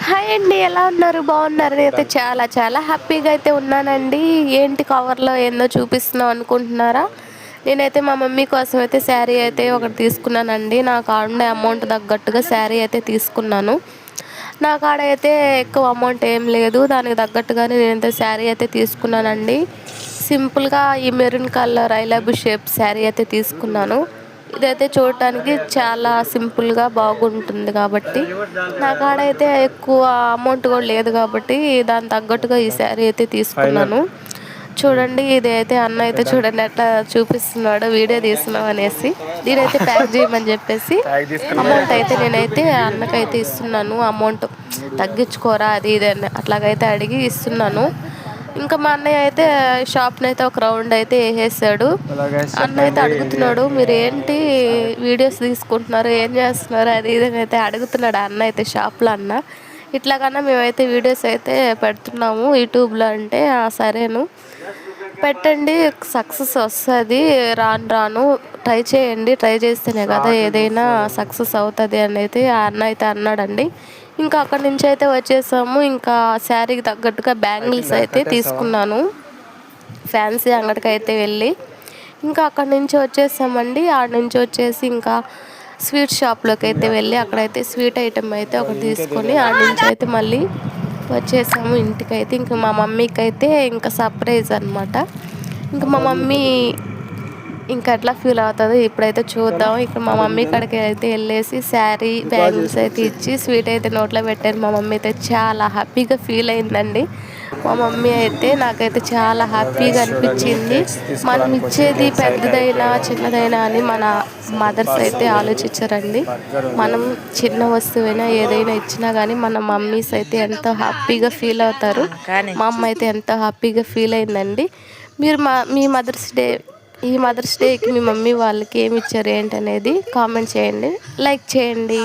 Hi అండి, ఎలా ఉన్నారు? బాగున్నారు? నేనైతే చాలా చాలా హ్యాపీగా అయితే ఉన్నానండి. ఏంటి కవర్లో ఏందో చూపిస్తున్నావు అనుకుంటున్నారా? నేనైతే మా మమ్మీ కోసం అయితే శారీ అయితే ఒకటి తీసుకున్నానండి. నా కాడ ఉండే అమౌంట్ తగ్గట్టుగా శారీ అయితే తీసుకున్నాను. నా కాడ అయితే ఎక్కువ అమౌంట్ ఏం లేదు, దానికి తగ్గట్టుగానే నేనైతే శారీ అయితే తీసుకున్నానండి. సింపుల్గా ఈ maroon colour I love shape sari అయితే తీసుకున్నాను. ఇదైతే చూడటానికి చాలా సింపుల్గా బాగుంటుంది కాబట్టి నా కాడ అయితే ఎక్కువ అమౌంట్ కూడా లేదు కాబట్టి దానికి తగ్గట్టుగా ఈ శారీ అయితే తీసుకున్నాను. చూడండి, ఇది అయితే అన్న అయితే చూడండి ఎట్లా చూపిస్తున్నాడో, వీడియో తీస్తున్నాం అనేసి దీనైతే ప్యాక్ చేయమని చెప్పేసి అమౌంట్ అయితే నేనైతే అన్నకైతే ఇస్తున్నాను. అమౌంట్ తగ్గించుకోరా అది ఇది అని అట్లాగైతే అడిగి ఇస్తున్నాను. ఇంకా మా అన్నయ్య అయితే షాప్ని అయితే ఒక రౌండ్ అయితే వేసేసాడు. అన్న అయితే అడుగుతున్నాడు, మీరు ఏంటి వీడియోస్ తీసుకుంటున్నారు, ఏం చేస్తున్నారు అది ఇది అని అయితే అడుగుతున్నాడు అన్న అయితే షాప్లో. అన్న ఇట్లాగన్నా మేమైతే వీడియోస్ అయితే పెడుతున్నాము యూట్యూబ్లో అంటే సరేను పెట్టండి, సక్సెస్ వస్తుంది, రాను రాను ట్రై చేయండి, ట్రై చేస్తేనే కదా ఏదైనా సక్సెస్ అవుతుంది అని అయితే ఆ అన్న అయితే అన్నాడండి. ఇంకా అక్కడి నుంచి అయితే వచ్చేసాము. ఇంకా శారీకి తగ్గట్టుగా బ్యాంగిల్స్ అయితే తీసుకున్నాను ఫ్యాన్సీ అంగడికి అయితే వెళ్ళి. ఇంకా అక్కడి నుంచి వచ్చేసామండి. ఆడ నుంచి వచ్చేసి ఇంకా స్వీట్ షాప్లోకి అయితే వెళ్ళి అక్కడైతే స్వీట్ ఐటెం అయితే ఒకటి తీసుకొని ఆడ నుంచి అయితే మళ్ళీ వచ్చేసాము ఇంటికైతే. ఇంకా మా మమ్మీకి అయితే ఇంకా సర్ప్రైజ్ అనమాట. ఇంకా మా మమ్మీ ఇంకా ఎట్లా ఫీల్ అవుతుందో ఇప్పుడైతే చూద్దాం. ఇక్కడ మా మమ్మీ కాడికి అయితే వెళ్ళేసి శారీ బ్యాంగిల్స్ అయితే ఇచ్చి స్వీట్ అయితే నోట్లో పెట్టారు. మా మమ్మీ అయితే చాలా హ్యాపీగా ఫీల్ అయిందండి. మా మమ్మీ అయితే నాకైతే చాలా హ్యాపీగా అనిపించింది. మనం ఇచ్చేది పెద్దదైనా చిన్నదైనా అని మన మదర్స్ అయితే ఆలోచించరండి. మనం చిన్న వస్తువైనా ఏదైనా ఇచ్చినా కానీ మన మమ్మీస్ అయితే ఎంతో హ్యాపీగా ఫీల్ అవుతారు. మా అమ్మ అయితే ఎంతో హ్యాపీగా ఫీల్ అయిందండి. మీరు మీ ఈ మదర్స్ డేకి మీ మమ్మీ వాళ్ళకి ఏమి ఇచ్చారు ఏంటనేది కామెంట్ చేయండి, లైక్ చేయండి.